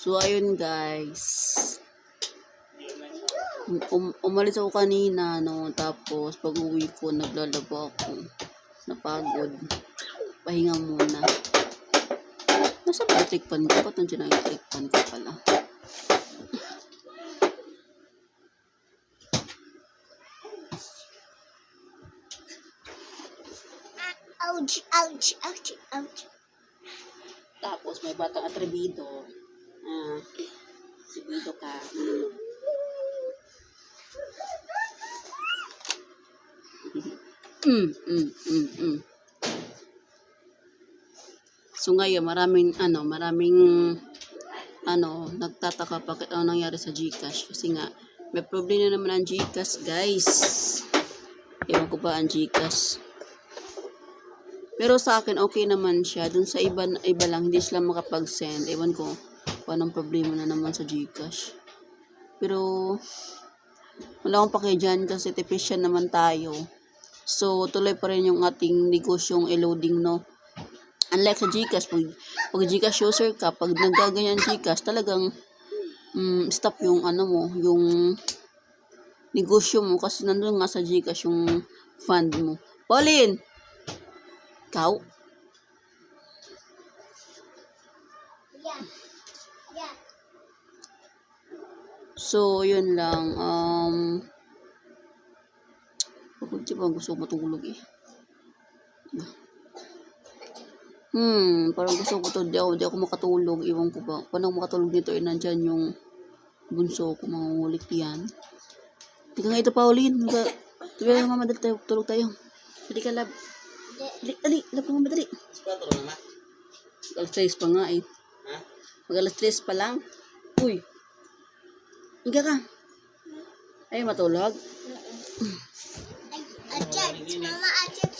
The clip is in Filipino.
So, ayun guys. Umalis ako kanina, no? Tapos, pag uwi ko, naglalaba ako. Napagod. Pahinga muna. Nasa ba electric pan ko? Ba't nandiyan ang electric pan ko pala? Ouch, ouch, ouch, ouch. Tapos, may batang atrebido. Atrebido ka. So ngayon, maraming nagtataka bakit ano nangyari sa GCash. Kasi nga, may problema naman ang GCash, guys. Ewan ko ba ang GCash. Pero sa akin, okay naman siya. Dun sa iba lang, hindi sila makapag-send. Ewan ko, anong problema na naman sa GCash. Pero, wala akong pake dyan kasi tipis naman tayo. So, tuloy pa rin yung ating negosyong i-loading, no? Unlike sa GCash, pag GCash user ka, pag nagaganyan GCash, talagang stop yung yung negosyo mo kasi nandun nga sa GCash yung fund mo. Pauline! Ikaw? Yeah. So, yun lang. Gusto ko matulog eh. Parang gusto ko to. Di ako makatulog. Iwan ko ba. Paano ako makatulog dito? Nandyan yung bunso ko. Mangungulit yan. Tika nga ito, Pauline. Tiga nga, madali tayo. Tulog tayo. Dali ka, lab. Dali. Lab ka nga, madali. Alas 3 pa nga eh. Mag alas 3 pa lang. Uy. Higa ka. Ay, matulog. Mama,